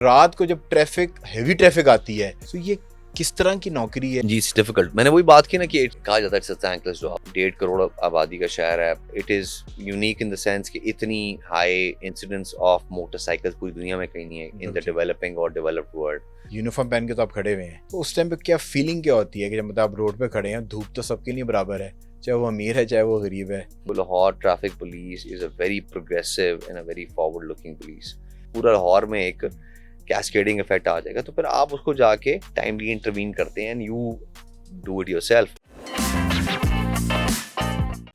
रात को जब हैवी ट्रैफिक आती है तो ये किस तरह की नौकरी है? जी, इट्स डिफिकल्ट। मैंने वही बात की ना कि कहा जाता है it's a thankless job. 1.5 crore आबादी का शहर है। It is unique in the sense कि इतनी हाई इंसिडेंस ऑफ मोटरसाइकिल्स पूरी दुनिया में कहीं नहीं है इन द डेवलपिंग और डेवलप्ड वर्ल्ड। यूनिफॉर्म पहन के तो आप खड़े हुए हैं, तो उस टाइम पे क्या फीलिंग क्या होती है कि जब मतलब आप रोड पे खड़े हैं? धूप तो सबके लिए बराबर है, चाहे वो अमीर है चाहे वो गरीब है। Lahore traffic police is a very progressive and a very forward looking police. पूरा लाहौर में एक कैस्केडिंग इफेक्ट आ जाएगा, तो फिर आप उसको जाके टाइमली इंटरवीन करते हैं and you do it yourself.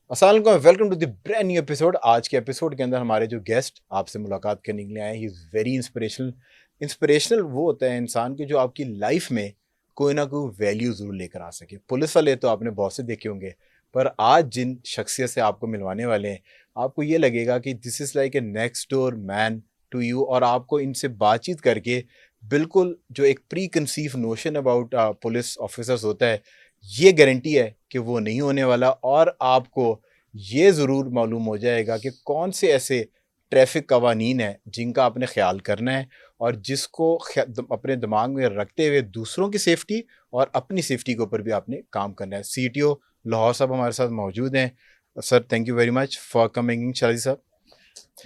अस्सलाम वालेकुम, welcome to the brand new episode. आज के एपिसोड के अंदर हमारे जो गेस्ट आपसे मुलाकात करने के लिए आए, he is very inspirational. Inspirational वो होता है इंसान के जो आपकी लाइफ में कोई ना कोई वैल्यू ज़रूर लेकर आ सके। पुलिस वाले तो आपने बहुत से देखे होंगे, पर आज जिन शख्सियत से आपको मिलवाने वाले हैं, आपको ये लगेगा कि this is like a next door man to you. और आपको इनसे बातचीत करके बिल्कुल जो एक pre conceive notion about police officers होता है, ये गारंटी है कि वो नहीं होने वाला। और आपको ये ज़रूर मालूम हो जाएगा कि कौन से ऐसे ट्रैफिक कवानीन हैं जिनका आपने ख्याल करना है और जिसको अपने दिमाग में रखते हुए दूसरों की सेफ्टी और अपनी सेफ्टी के ऊपर भी आपने काम करना है। सीटीओ लाहौर साहब हमारे साथ मौजूद हैं। Sir, thank you very much for coming. Shadi साहब,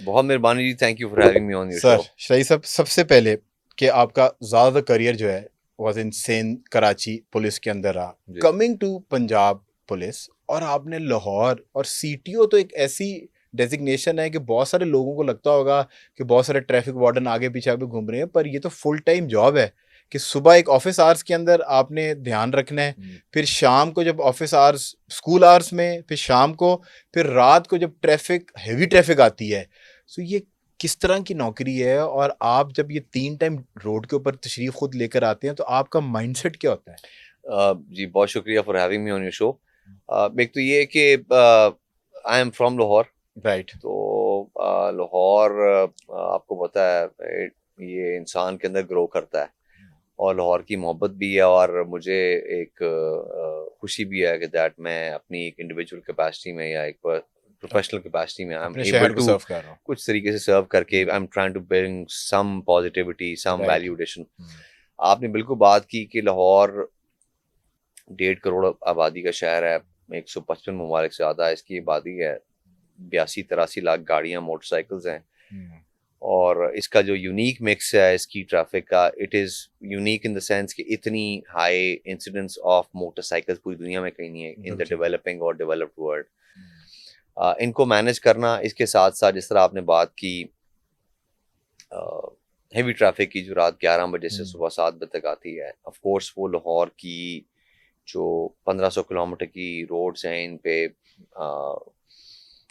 बहुत मेहरबानी जी, thank you for having me on your sir show. Shadi साहब, सबसे पहले कि आपका ज़्यादा करियर जो है was in Sen Karachi police के अंदर रहा, कमिंग टू पंजाब पुलिस, और आपने लाहौर। और सीटीओ तो एक ऐसी डेजिग्नेशन है कि बहुत सारे लोगों को लगता होगा कि बहुत सारे ट्रैफिक वार्डन आगे पीछे आगे घूम रहे हैं, पर ये तो फुल टाइम जॉब है कि सुबह एक ऑफिस आवर्स के अंदर आपने ध्यान रखना है, फिर शाम को जब ऑफिस आवर्स स्कूल आवर्स में, फिर शाम को, फिर रात को जब हैवी ट्रैफिक आती है। सो ये किस तरह की नौकरी है? और आप जब ये 3 टाइम रोड के ऊपर तशरीफ खुद लेकर आते हैं तो आपका माइंडसेट क्या होता है? जी, बहुत शुक्रिया for having me on your show. एक तो ये है कि I am from Lahore. Right. तो लाहौर, आपको पता है, ये इंसान के अंदर ग्रो करता है और लाहौर की मोहब्बत भी है। और मुझे एक खुशी भी है कि दैट मैं अपनी एक इंडिविजुअल कैपेसिटी में या एक प्रोफेशनल कैपेसिटी में आई एम अपने एबल शहर को टू सर्व कर रहा हूँ। कुछ तरीके से सर्व करके I am trying to bring some positivity, some right. Value addition. आपने बिल्कुल बात की कि लाहौर 1.5 करोड़ आबादी का शहर है। 155 ममालिक से ज़्यादा इसकी आबादी है। 82-83 लाख गाड़ियाँ, मोटरसाइकिल्स हैं। और इसका जो यूनिक मिक्स है इसकी ट्रैफिक का, it is unique in the sense कि इतनी हाई इंसिडेंस ऑफ मोटरसाइकिल्स पूरी दुनिया में कहीं नहीं है इन द डेवलपिंग और डेवलप्ड वर्ल्ड। इनको मैनेज करना, इसके साथ साथ जिस तरह आपने बात की हेवी ट्रैफिक की, जो रात 11 बजे से सुबह 7 बजे तक आती है, ऑफ कोर्स वो लाहौर की जो 1500 किलोमीटर की रोड्स हैं, इन पे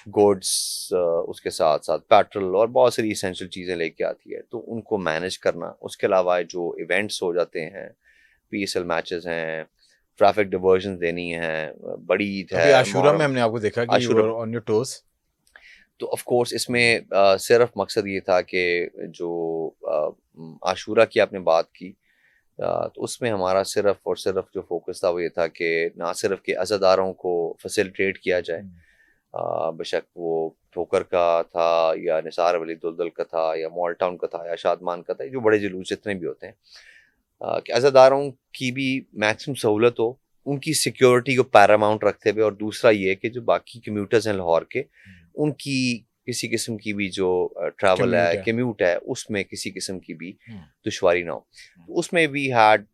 गुड्स, उसके साथ साथ पेट्रोल और बहुत सारी इसेंशियल चीज़ें लेके आती है, तो उनको मैनेज करना। उसके अलावा जो इवेंट्स हो जाते हैं, पीएसएल मैचेस हैं, ट्रैफिक डिवर्जन देनी है, बड़ी ईद अभी है, आशूरा में मुहर्रम, हमने आपको देखा कि you Ashura. Were on your toes. तो ऑफ कोर्स इसमें सिर्फ मकसद ये था कि जो आशूरा की आपने बात की, तो उसमें हमारा सिर्फ और सिर्फ जो फोकस था वो ये था कि ना सिर्फ कि अज़ादारों को फैसिलिटेट किया जाए, बेशक वो ठोकर का था या निसार वली दुलदुल का था या मॉल टाउन का था या शादमान का था, जो बड़े जुलूस जितने भी होते हैं, कि अज़ादारों की भी मैक्सिमम सहूलत हो, उनकी सिक्योरिटी को पैरामाउंट रखते हुए। और दूसरा ये कि जो बाकी कम्यूटर्स हैं लाहौर के, उनकी किसी किस्म की भी जो ट्रैवल है, कम्यूट है, उसमें किसी किस्म की भी दुश्वारी ना हो। तो उसमें वी हैड,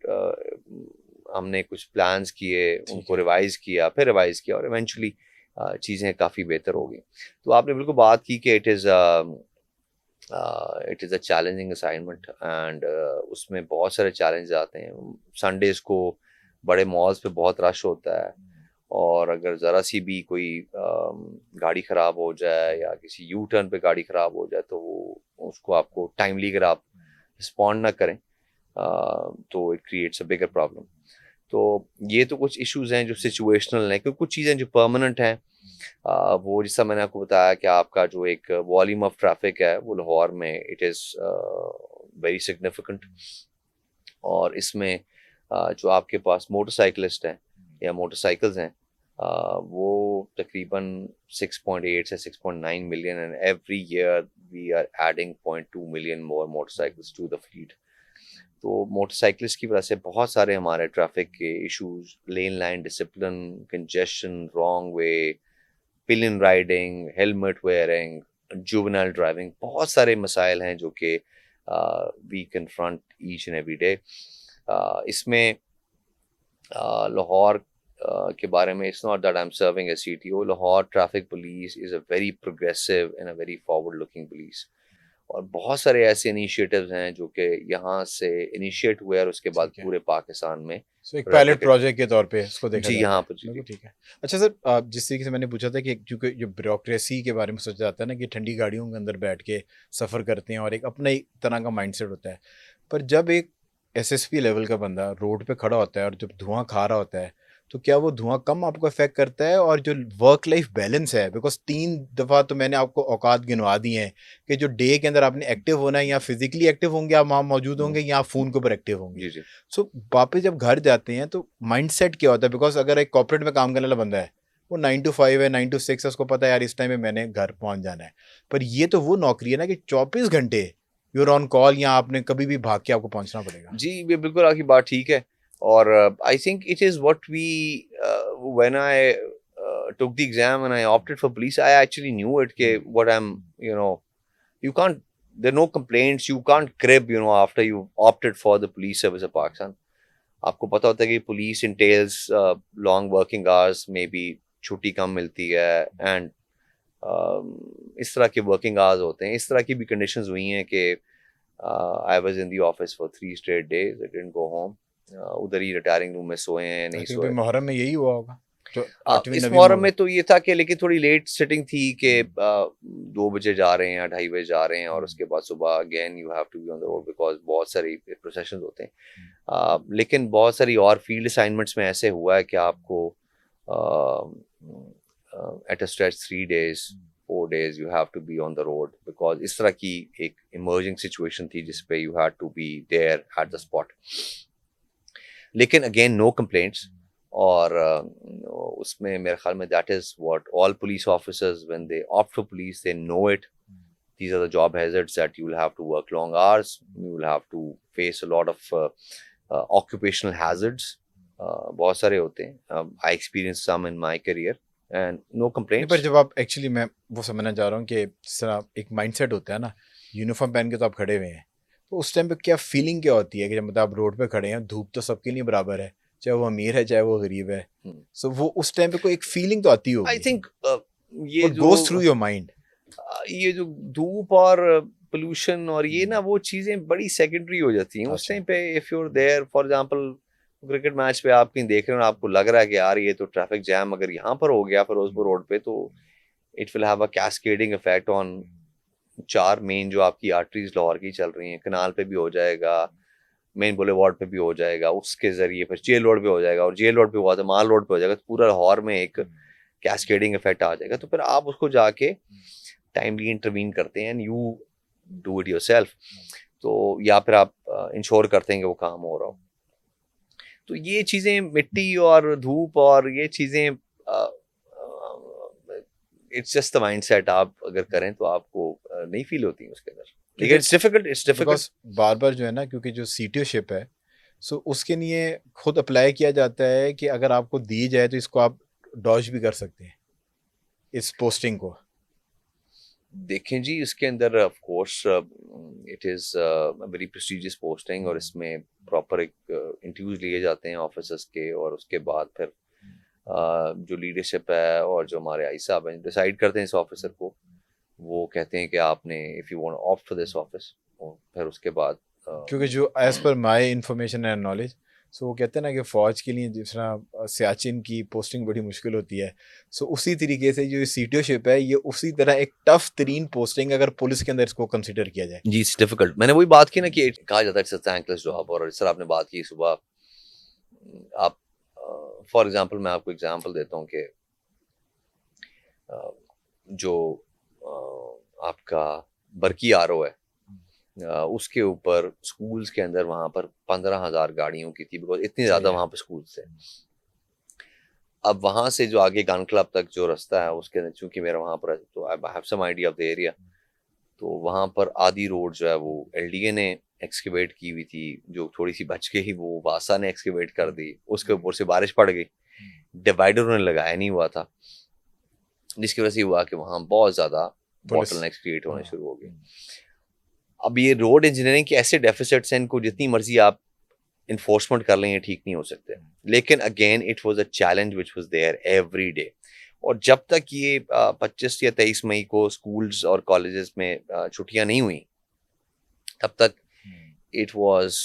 हमने कुछ प्लान्स किए, उनको रिवाइज किया, फिर रिवाइज किया, और इवेंचुअली चीज़ें काफ़ी बेहतर हो गई। तो आपने बिल्कुल बात की कि it is a challenging assignment and उसमें बहुत सारे चैलेंज आते हैं। संडेज़ को बड़े मॉल्स पे बहुत रश होता है, और अगर ज़रा सी भी कोई गाड़ी ख़राब हो जाए या किसी यू टर्न पे गाड़ी ख़राब हो जाए, तो वो उसको आपको टाइमली अगर आप रिस्पॉन्ड ना करें, तो it creates a bigger problem. तो ये तो कुछ इश्यूज हैं जो सिचुएशनल हैं, क्योंकि कुछ चीज़ें जो परमानेंट हैं, वो जैसा मैंने आपको बताया कि आपका जो एक वॉल्यूम ऑफ ट्रैफिक है वो लाहौर में इट इज़ वेरी सिग्निफिकेंट। और इसमें जो आपके पास मोटरसाइकिलिस्ट हैं या मोटरसाइकिल्स हैं, वो तकरीबन 6.8 से 6.9 million, and every year we are adding 0.2 million more motorcycles to the fleet. तो मोटरसाइकिलिस्ट की वजह से बहुत सारे हमारे ट्रैफिक के issues, lane line discipline, congestion, wrong way, pillion riding, helmet wearing, juvenile driving, बहुत सारे मसाइल हैं जो कि we confront each and every day. इसमें लाहौर के बारे में, it's not that I am serving as CTO, Lahore traffic police is a very progressive and a very forward looking police. और बहुत सारे ऐसे इनिशिएटिव्स हैं जो कि यहाँ से इनिशिएट हुए और उसके बाद ठीक है। पूरे पाकिस्तान में सो एक पायलट रेप्लिकेट। प्रोजेक्ट के तौर पे इसको देखा जी, जाता यहाँ है। पर जी बिल्कुल जी। ठीक है। अच्छा सर, जिस तरीके से मैंने पूछा था कि क्योंकि जो ब्यूरोक्रेसी के बारे में सोचा जाता है ना कि ठंडी गाड़ियों के अंदर बैठ के सफ़र करते हैं और एक अपना ही तरह का माइंडसेट होता है, पर जब एक SSP लेवल का बंदा रोड पे खड़ा होता है और जब धुआं खा रहा होता है, तो क्या वो धुआं कम आपको इफेक्ट करता है? और जो वर्क लाइफ बैलेंस है, बिकॉज 3 दफ़ा तो मैंने आपको औकात गिनवा दी हैं कि जो डे के अंदर आपने एक्टिव होना है, या फिजिकली एक्टिव होंगे आप वहाँ मौजूद होंगे, या आप फ़ोन के ऊपर एक्टिव होंगे। जी जी। सो वापस जब घर जाते हैं तो माइंडसेट क्या होता है? बिकॉज अगर एक कॉर्पोरेट में काम करने वाला बंदा है, वो 9 to 5 है, 9 to 6 है, उसको पता है यार इस टाइम में मैंने घर पहुंच जाना है। पर ये तो वो नौकरी है ना कि 24 घंटे यूर ऑन कॉल, या आपने कभी भी भाग के आपको पहुंचना पड़ेगा। जी, ये बिल्कुल आपकी बात ठीक है। और I think it is what we when I took the exam and I opted for police, I actually knew it कि what I'm, you know, you can't, there are no complaints, you can't crib, you know, after you opted for the police service of Pakistan. आपको पता होता है कि police entails long working hours में भी छुट्टी कम मिलती है, एंड इस तरह के वर्किंग आवर्स होते हैं। इस तरह की भी कंडीशंस हुई हैं कि I was in the office for 3 straight days, I didn't go home. उधर ही रिटायरिंग रूम में सोए हैं, नहीं तकरीबन सोए। मुहर्रम में यही हुआ होगा, जो 8वीं इस 9वीं मुहर्रम में तो ये था कि लेकिन थोड़ी लेट सिटिंग थी कि 2 बजे जा रहे हैं या 2:30 बजे जा रहे हैं, और उसके बाद सुबह again you have to be on the road because बहुत सारी प्रोसेशन होते हैं। लेकिन बहुत सारी और फील्ड असाइनमेंट्स में ऐसे हुआ है कि आपको at a stretch 3 days 4 days you have to be on the road because इस तरह की एक इमर्जिंग सिचुएशन थी जिस पे you had to be there at the spot। लेकिन अगेन नो कंप्लेंट्स। और उसमें मेरे ख्याल में that is what all police officers when they opt for police they know it. These are the job hazards that you will have to work long hours, you will have to face a lot of occupational hazards। बहुत सारे होते हैं। I experienced some in my career and no नहीं, पर complaints। जब आप actually, मैं वो समझना चाह रहा हूँ कि जिस तरह एक माइंडसेट होता है ना, यूनिफॉर्म पहन के तो आप खड़े हुए हैं, तो उस टाइम पे क्या फीलिंग क्या होती है कि जब मतलब आप रोड पे खड़े हैं, धूप तो सबके लिए बराबर है, चाहे वो अमीर है चाहे वो गरीब है, सो वो उस टाइम पे कोई एक फीलिंग तो आती आई होगी। थिंक ये व्हाट जो गोज थ्रू योर माइंड? ये जो धूप और पोल्यूशन और ये ना, वो चीजें बड़ी सेकेंडरी हो जाती हैं उस अच्छा। टाइम पे। If you're there for example cricket match पे आप कहीं देख रहे हो और आपको लग रहा है कि यार ये तो ट्रैफिक जैम अगर यहाँ पर हो गया फिरोजपुर रोड पे, तो it will have a cascading effect on 4 main जो आपकी आर्टरीज लाहौर की चल रही हैं। कनाल पे भी हो जाएगा, मेन बुलेवार्ड पे भी हो जाएगा, उसके जरिए फिर जेल रोड पे हो जाएगा, और जेल रोड पे हुआ तो माल रोड पे हो जाएगा, तो पूरा लाहौर में एक कैस्केडिंग इफेक्ट आ जाएगा। तो फिर आप उसको जाके टाइमली इंटरवीन करते हैं and you do it yourself. तो या फिर आप इंश्योर करते हैं कि वो काम हो रहा हो। तो ये चीज़ें, मिट्टी और धूप और ये चीज़ें, इट्स जस्ट द माइंडसेट। आप अगर करें तो आपको नहीं फील होती है उसके अंदर, लेकिन it's difficult, it's difficult. Because बार बार जो है ना, क्योंकि जो सीटीओशिप है, सो उसके लिए खुद अप्लाई किया जाता है कि अगर आपको दी जाए तो इसको आप डॉज भी कर सकते हैं, इस पोस्टिंग को। देखें जी, इसके अंदर of course it is very prestigious posting, और इसमें प्रॉपर एक इंटरव्यूज लिए जाते हैं ऑफिसर्स के, और उसके बाद फिर जो लीडरशिप है और जो हमारे आई साहब हैं डिसाइड करते हैं इस ऑफिसर को। वो कहते हैं कि आपने if you want opt for this office, और फिर उसके बाद क्योंकि जो as per my information and knowledge, so वो कहते हैं ना कि फ़ौज के लिए जिस तरह सियाचिन की पोस्टिंग बड़ी मुश्किल होती है, सो उसी तरीके से जो सीटीओशिप है, ये उसी तरह एक टफ तरीन पोस्टिंग अगर पुलिस के अंदर इसको कंसिडर किया जाए। जी, इट्स डिफिकल्ट। मैंने वही बात की ना कि कहा जाता है इट्स अ थैंकलेस जॉब। और इस तरह आपने बात की सुबह, आप फॉर एग्जांपल मैं आपको एग्जांपल देता हूँ कि जो आपका बरकी आरओ है, उसके ऊपर स्कूल्स के अंदर वहाँ पर 15,000 गाड़ियों की थी, बिकॉज इतनी ज़्यादा वहाँ पर स्कूल थे। अब वहाँ से जो आगे गन क्लब तक जो रास्ता है उसके अंदर, चूंकि मेरा वहाँ पर, तो I have some idea of the area, तो वहाँ पर आधी रोड जो है वो LDA ने एक्सकेवेट की हुई थी, जो थोड़ी सी बच गई वो वासा ने एक्सकेवेट कर दी, उसके ऊपर से बारिश पड़ गई, डिवाइडर उन्होंने लगाया नहीं हुआ था, जिसकी वजह से हुआ कि वहाँ बहुत ज़्यादा पुलिस। बॉटलनेक्स क्रिएट होने हाँ। शुरू हो गए। अब ये रोड इंजीनियरिंग के ऐसे डेफिसिट्स हैं, इनको जितनी मर्जी आप इन्फोर्समेंट कर लें, ये ठीक नहीं हो सकते। लेकिन again it was a challenge which was there every day. और जब तक ये 25 या 23 मई को स्कूल्स और कॉलेजेस में छुट्टियां नहीं हुई, तब तक it was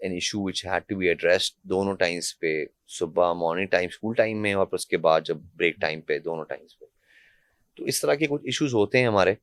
an issue which had to be addressed दोनों टाइम्स पे, सुबह मॉर्निंग टाइम स्कूल टाइम में और फिर उसके बाद जब ब्रेक टाइम पे, दोनों टाइम्स पे। तो इस तरह के कुछ इश्यूज होते हैं हमारे।